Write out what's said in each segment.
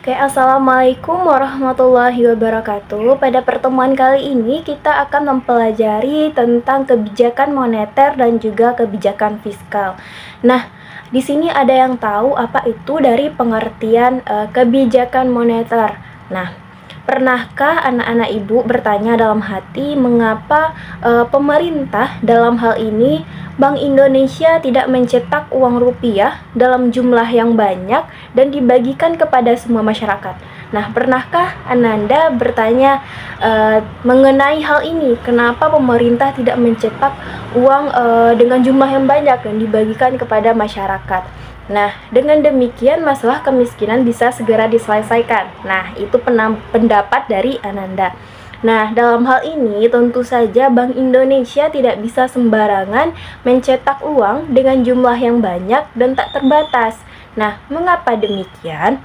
Oke, assalamualaikum warahmatullahi wabarakatuh. Pada pertemuan kali ini kita akan mempelajari tentang kebijakan moneter dan juga kebijakan fiskal. Nah, di sini ada yang tahu apa itu dari pengertian kebijakan moneter. Nah, pernahkah anak-anak ibu bertanya dalam hati mengapa pemerintah dalam hal ini Bank Indonesia tidak mencetak uang rupiah dalam jumlah yang banyak dan dibagikan kepada semua masyarakat? Nah, pernahkah Ananda bertanya mengenai hal ini? Kenapa pemerintah tidak mencetak uang dengan jumlah yang banyak dan dibagikan kepada masyarakat? Nah, dengan demikian masalah kemiskinan bisa segera diselesaikan. Nah, itu pendapat dari Ananda. Nah, dalam hal ini tentu saja Bank Indonesia tidak bisa sembarangan mencetak uang dengan jumlah yang banyak dan tak terbatas. Nah, mengapa demikian?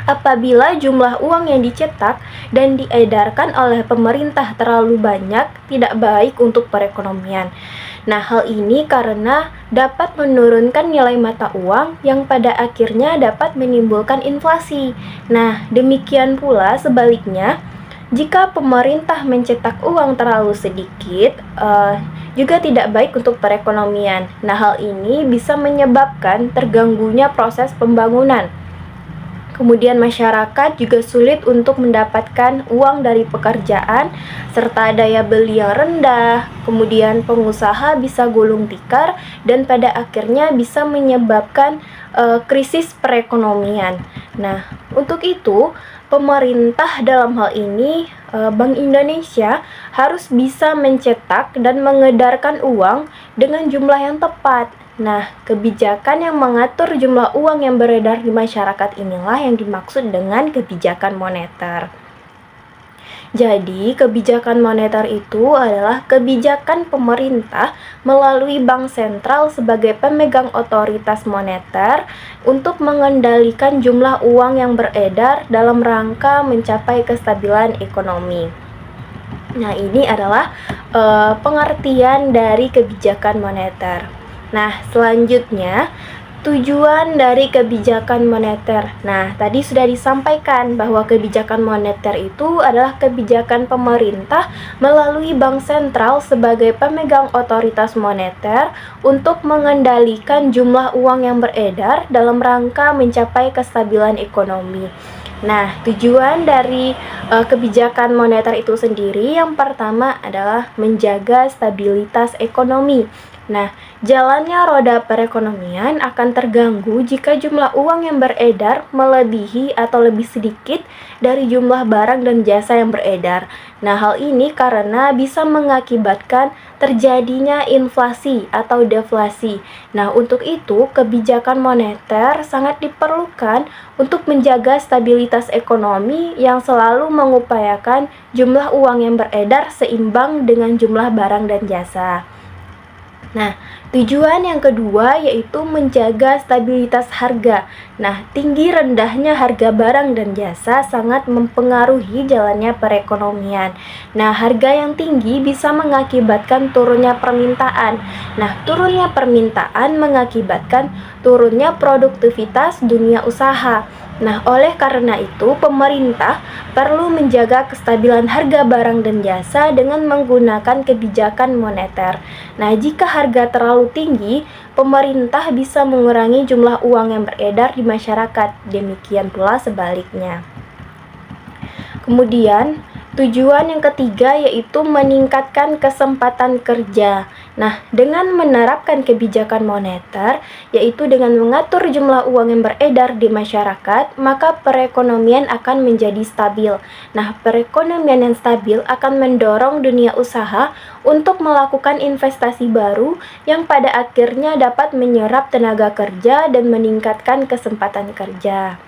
Apabila jumlah uang yang dicetak dan diedarkan oleh pemerintah terlalu banyak, tidak baik untuk perekonomian. Nah, hal ini karena dapat menurunkan nilai mata uang yang pada akhirnya dapat menimbulkan inflasi. Nah, demikian pula sebaliknya, jika pemerintah mencetak uang terlalu sedikit, juga tidak baik untuk perekonomian. Nah, hal ini bisa menyebabkan terganggunya proses pembangunan. Kemudian masyarakat juga sulit untuk mendapatkan uang dari pekerjaan, serta daya beli yang rendah. Kemudian pengusaha bisa gulung tikar dan pada akhirnya bisa menyebabkan krisis perekonomian. Nah, untuk itu pemerintah dalam hal ini, Bank Indonesia harus bisa mencetak dan mengedarkan uang dengan jumlah yang tepat. Nah, kebijakan yang mengatur jumlah uang yang beredar di masyarakat inilah yang dimaksud dengan kebijakan moneter. Jadi, kebijakan moneter itu adalah kebijakan pemerintah melalui bank sentral sebagai pemegang otoritas moneter untuk mengendalikan jumlah uang yang beredar dalam rangka mencapai kestabilan ekonomi. Nah, ini adalah pengertian dari kebijakan moneter. Nah, selanjutnya tujuan dari kebijakan moneter. Nah, tadi sudah disampaikan bahwa kebijakan moneter itu adalah kebijakan pemerintah melalui bank sentral sebagai pemegang otoritas moneter untuk mengendalikan jumlah uang yang beredar dalam rangka mencapai kestabilan ekonomi. Nah, tujuan dari kebijakan moneter itu sendiri yang pertama adalah menjaga stabilitas ekonomi. Nah, jalannya roda perekonomian akan terganggu jika jumlah uang yang beredar melebihi atau lebih sedikit dari jumlah barang dan jasa yang beredar. Nah, hal ini karena bisa mengakibatkan terjadinya inflasi atau deflasi. Nah, untuk itu kebijakan moneter sangat diperlukan untuk menjaga stabilitas ekonomi yang selalu mengupayakan jumlah uang yang beredar seimbang dengan jumlah barang dan jasa. Nah, tujuan yang kedua yaitu menjaga stabilitas harga. Nah, tinggi rendahnya harga barang dan jasa sangat mempengaruhi jalannya perekonomian. Nah, harga yang tinggi bisa mengakibatkan turunnya permintaan. Nah, turunnya permintaan mengakibatkan turunnya produktivitas dunia usaha. Nah, oleh karena itu, pemerintah perlu menjaga kestabilan harga barang dan jasa dengan menggunakan kebijakan moneter. Nah, jika harga terlalu tinggi, pemerintah bisa mengurangi jumlah uang yang beredar di masyarakat. Demikian pula sebaliknya. Kemudian, tujuan yang ketiga yaitu meningkatkan kesempatan kerja. Nah, dengan menerapkan kebijakan moneter, yaitu dengan mengatur jumlah uang yang beredar di masyarakat, maka perekonomian akan menjadi stabil. Nah, perekonomian yang stabil akan mendorong dunia usaha untuk melakukan investasi baru yang pada akhirnya dapat menyerap tenaga kerja dan meningkatkan kesempatan kerja.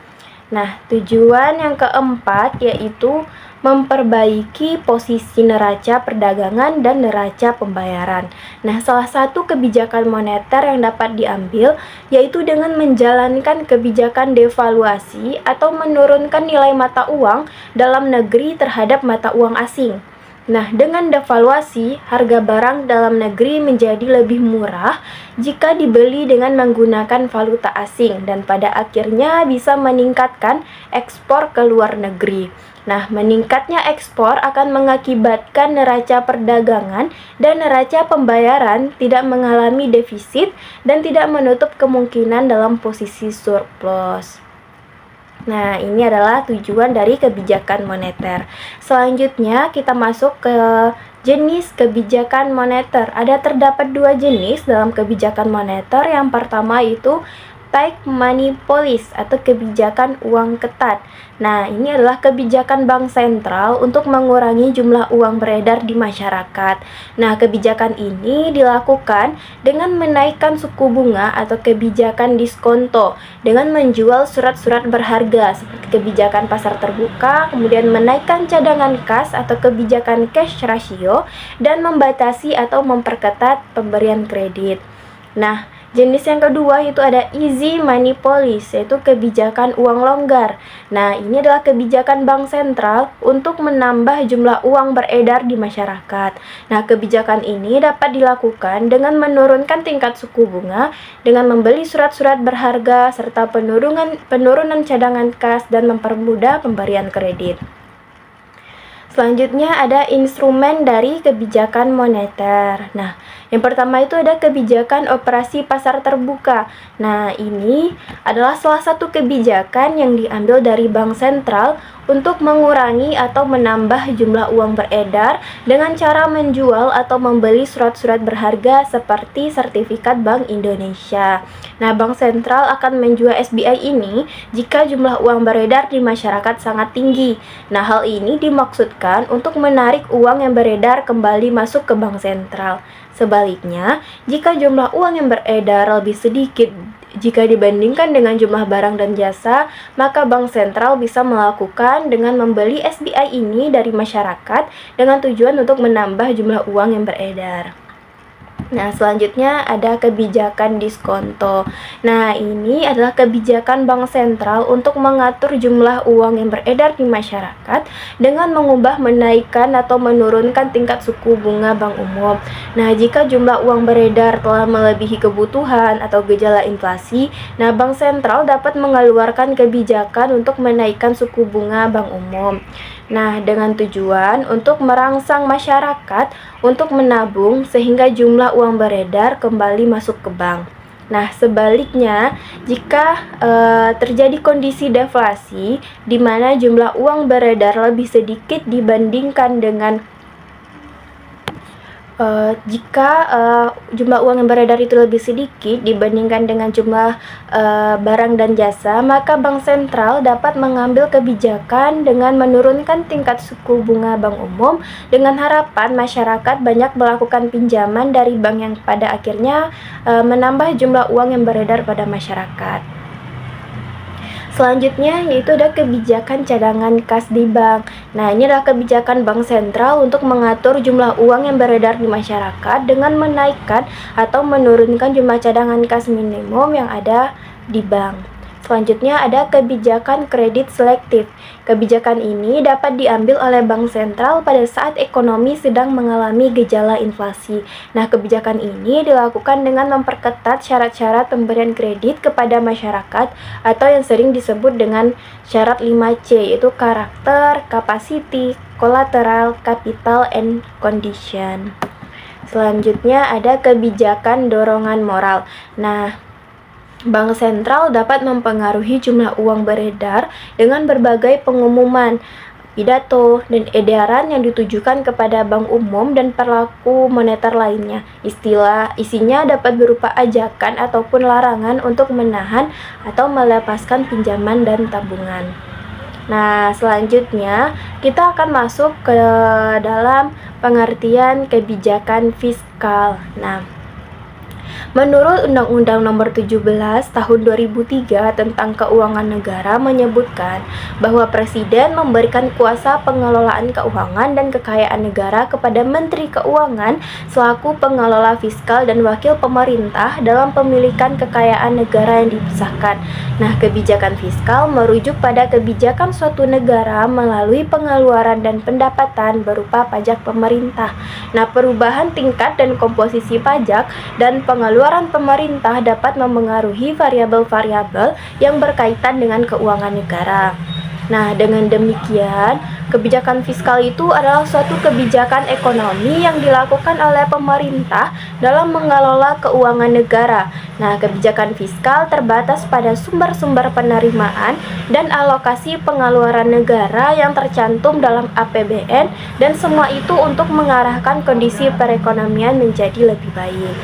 Nah, tujuan yang keempat yaitu memperbaiki posisi neraca perdagangan dan neraca pembayaran. Nah, salah satu kebijakan moneter yang dapat diambil yaitu dengan menjalankan kebijakan devaluasi atau menurunkan nilai mata uang dalam negeri terhadap mata uang asing. Nah, dengan devaluasi, harga barang dalam negeri menjadi lebih murah jika dibeli dengan menggunakan valuta asing dan pada akhirnya bisa meningkatkan ekspor ke luar negeri. Nah, meningkatnya ekspor akan mengakibatkan neraca perdagangan dan neraca pembayaran tidak mengalami defisit dan tidak menutup kemungkinan dalam posisi surplus. Nah, ini adalah tujuan dari kebijakan moneter. Selanjutnya, kita masuk ke jenis kebijakan moneter. Terdapat dua jenis dalam kebijakan moneter. Yang pertama itu tight money policy atau kebijakan uang ketat. Nah, ini adalah kebijakan bank sentral untuk mengurangi jumlah uang beredar di masyarakat. Nah, kebijakan ini dilakukan dengan menaikkan suku bunga atau kebijakan diskonto dengan menjual surat-surat berharga seperti kebijakan pasar terbuka, kemudian menaikkan cadangan kas atau kebijakan cash ratio dan membatasi atau memperketat pemberian kredit. Nah, jenis yang kedua itu ada easy money policy, yaitu kebijakan uang longgar. Nah, ini adalah kebijakan bank sentral untuk menambah jumlah uang beredar di masyarakat. Nah, kebijakan ini dapat dilakukan dengan menurunkan tingkat suku bunga, dengan membeli surat-surat berharga, serta penurunan cadangan kas dan mempermudah pemberian kredit. Selanjutnya ada instrumen dari kebijakan moneter. Nah, yang pertama itu ada kebijakan operasi pasar terbuka. Nah, ini adalah salah satu kebijakan yang diambil dari bank sentral untuk mengurangi atau menambah jumlah uang beredar dengan cara menjual atau membeli surat-surat berharga seperti sertifikat Bank Indonesia. Nah, bank sentral akan menjual SBI ini jika jumlah uang beredar di masyarakat sangat tinggi. Nah, hal ini dimaksudkan untuk menarik uang yang beredar kembali masuk ke bank sentral. Sebaliknya, jika jumlah uang yang beredar lebih sedikit jika dibandingkan dengan jumlah barang dan jasa, maka bank sentral bisa melakukan dengan membeli SBI ini dari masyarakat dengan tujuan untuk menambah jumlah uang yang beredar. Nah, selanjutnya ada kebijakan diskonto. Nah, ini adalah kebijakan bank sentral untuk mengatur jumlah uang yang beredar di masyarakat dengan mengubah, menaikkan, atau menurunkan tingkat suku bunga bank umum. Nah, jika jumlah uang beredar telah melebihi kebutuhan atau gejala inflasi, nah bank sentral dapat mengeluarkan kebijakan untuk menaikkan suku bunga bank umum. Nah, dengan tujuan untuk merangsang masyarakat untuk menabung sehingga jumlah uang beredar kembali masuk ke bank. Nah, sebaliknya, jika terjadi kondisi deflasi di mana jumlah uang beredar lebih sedikit dibandingkan dengan jika jumlah uang yang beredar itu lebih sedikit dibandingkan dengan jumlah barang dan jasa, maka bank sentral dapat mengambil kebijakan dengan menurunkan tingkat suku bunga bank umum dengan harapan masyarakat banyak melakukan pinjaman dari bank yang pada akhirnya menambah jumlah uang yang beredar pada masyarakat. Selanjutnya yaitu ada kebijakan cadangan kas di bank. Nah, ini adalah kebijakan bank sentral untuk mengatur jumlah uang yang beredar di masyarakat dengan menaikkan atau menurunkan jumlah cadangan kas minimum yang ada di bank. Selanjutnya ada kebijakan kredit selektif. Kebijakan ini dapat diambil oleh bank sentral pada saat ekonomi sedang mengalami gejala inflasi. Nah, kebijakan ini dilakukan dengan memperketat syarat-syarat pemberian kredit kepada masyarakat atau yang sering disebut dengan syarat 5C, yaitu karakter, capacity, collateral, capital, and condition. Selanjutnya ada kebijakan dorongan moral. Nah, bank sentral dapat mempengaruhi jumlah uang beredar dengan berbagai pengumuman, pidato, dan edaran yang ditujukan kepada bank umum dan pelaku moneter lainnya. Isinya dapat berupa ajakan ataupun larangan untuk menahan atau melepaskan pinjaman dan tabungan. Nah, selanjutnya kita akan masuk ke dalam pengertian kebijakan fiskal. Nah, Menurut Undang-Undang Nomor 17 Tahun 2003 tentang Keuangan Negara menyebutkan bahwa Presiden memberikan kuasa pengelolaan keuangan dan kekayaan negara kepada Menteri Keuangan selaku pengelola fiskal dan wakil pemerintah dalam pemilikan kekayaan negara yang dipisahkan. Nah, kebijakan fiskal merujuk pada kebijakan suatu negara melalui pengeluaran dan pendapatan berupa pajak pemerintah. Nah, perubahan tingkat dan komposisi pajak dan pengeluaran pemerintah dapat memengaruhi variabel-variabel yang berkaitan dengan keuangan negara. Nah, dengan demikian, kebijakan fiskal itu adalah suatu kebijakan ekonomi yang dilakukan oleh pemerintah dalam mengelola keuangan negara. Nah, kebijakan fiskal terbatas pada sumber-sumber penerimaan dan alokasi pengeluaran negara yang tercantum dalam APBN, dan semua itu untuk mengarahkan kondisi perekonomian menjadi lebih baik.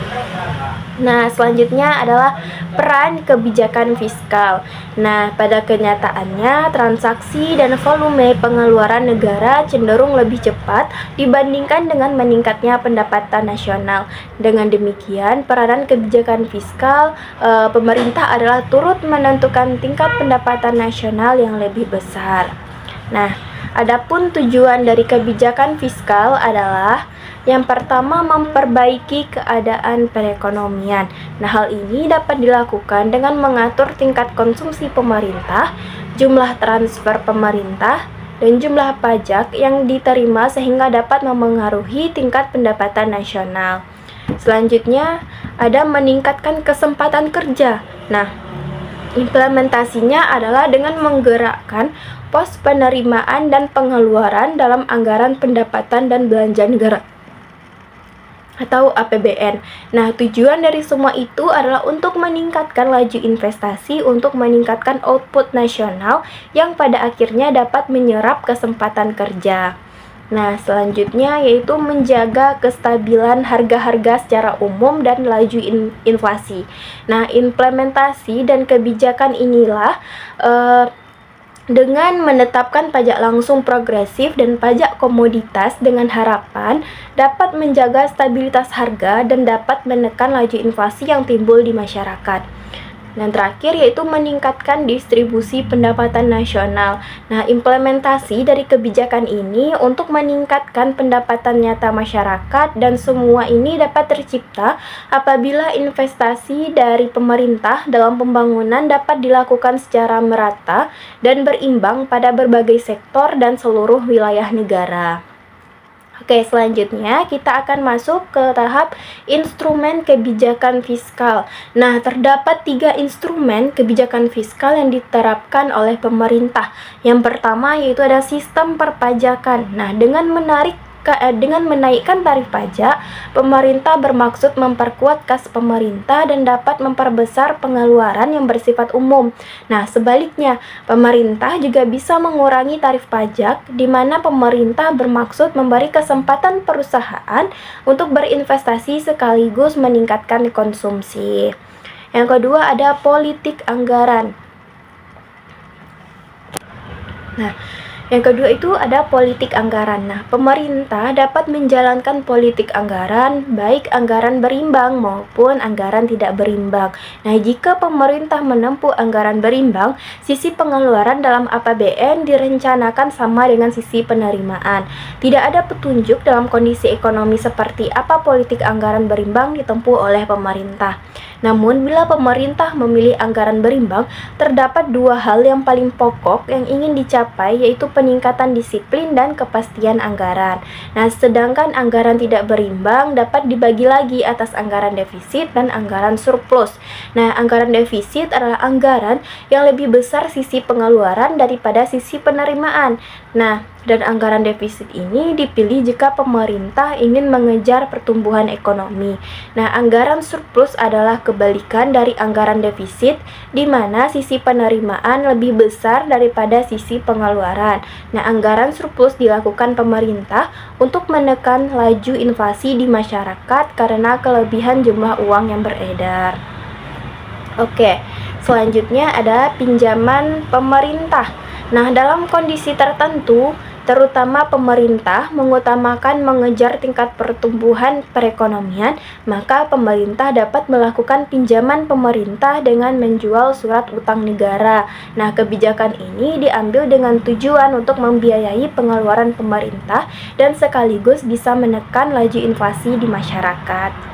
Nah, selanjutnya adalah peran kebijakan fiskal. Nah, pada kenyataannya, transaksi dan volume pengeluaran negara cenderung lebih cepat dibandingkan dengan meningkatnya pendapatan nasional. Dengan demikian, peranan kebijakan fiskal pemerintah adalah turut menentukan tingkat pendapatan nasional yang lebih besar. Nah, adapun tujuan dari kebijakan fiskal adalah yang pertama, memperbaiki keadaan perekonomian. Nah, hal ini dapat dilakukan dengan mengatur tingkat konsumsi pemerintah, jumlah transfer pemerintah, dan jumlah pajak yang diterima sehingga dapat memengaruhi tingkat pendapatan nasional. Selanjutnya, ada meningkatkan kesempatan kerja. Nah, implementasinya adalah dengan menggerakkan pos penerimaan dan pengeluaran dalam anggaran pendapatan dan belanja negara atau APBN. Nah, tujuan dari semua itu adalah untuk meningkatkan laju investasi untuk meningkatkan output nasional yang pada akhirnya dapat menyerap kesempatan kerja. Nah, selanjutnya yaitu menjaga kestabilan harga-harga secara umum dan laju inflasi. Nah, implementasi dan kebijakan inilah dengan menetapkan pajak langsung progresif dan pajak komoditas dengan harapan dapat menjaga stabilitas harga dan dapat menekan laju inflasi yang timbul di masyarakat. Dan terakhir yaitu meningkatkan distribusi pendapatan nasional. Nah, implementasi dari kebijakan ini untuk meningkatkan pendapatan nyata masyarakat, dan semua ini dapat tercipta apabila investasi dari pemerintah dalam pembangunan dapat dilakukan secara merata dan berimbang pada berbagai sektor dan seluruh wilayah negara. Oke, selanjutnya kita akan masuk ke tahap instrumen kebijakan fiskal. Nah, terdapat 3 instrumen kebijakan fiskal yang diterapkan oleh pemerintah. Yang pertama yaitu ada sistem perpajakan. Nah, dengan menaikkan tarif pajak, pemerintah bermaksud memperkuat kas pemerintah dan dapat memperbesar pengeluaran yang bersifat umum. Nah, sebaliknya, pemerintah juga bisa mengurangi tarif pajak, di mana pemerintah bermaksud memberi kesempatan perusahaan untuk berinvestasi sekaligus meningkatkan konsumsi. Yang kedua ada politik anggaran. Nah, yang kedua itu ada politik anggaran. Nah, pemerintah dapat menjalankan politik anggaran, baik anggaran berimbang maupun anggaran tidak berimbang. Nah, jika pemerintah menempuh anggaran berimbang, sisi pengeluaran dalam APBN direncanakan sama dengan sisi penerimaan. Tidak ada petunjuk dalam kondisi ekonomi seperti apa politik anggaran berimbang ditempuh oleh pemerintah. Namun, bila pemerintah memilih anggaran berimbang, terdapat 2 hal yang paling pokok yang ingin dicapai, yaitu peningkatan disiplin dan kepastian anggaran. Nah, sedangkan anggaran tidak berimbang dapat dibagi lagi atas anggaran defisit dan anggaran surplus. Nah, anggaran defisit adalah anggaran yang lebih besar sisi pengeluaran daripada sisi penerimaan. Nah, dan anggaran defisit ini dipilih jika pemerintah ingin mengejar pertumbuhan ekonomi. Nah, anggaran surplus adalah kebalikan dari anggaran defisit, di mana sisi penerimaan lebih besar daripada sisi pengeluaran. Nah, anggaran surplus dilakukan pemerintah untuk menekan laju inflasi di masyarakat karena kelebihan jumlah uang yang beredar. Oke, selanjutnya ada pinjaman pemerintah. Nah, dalam kondisi tertentu, terutama pemerintah mengutamakan mengejar tingkat pertumbuhan perekonomian, maka pemerintah dapat melakukan pinjaman pemerintah dengan menjual surat utang negara. Nah, kebijakan ini diambil dengan tujuan untuk membiayai pengeluaran pemerintah dan sekaligus bisa menekan laju inflasi di masyarakat.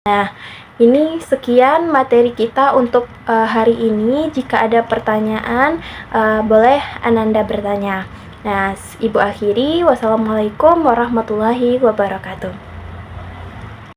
Nah, ini sekian materi kita untuk hari ini. Jika ada pertanyaan, boleh Ananda bertanya. Nah, Ibu akhiri, wassalamualaikum warahmatullahi wabarakatuh.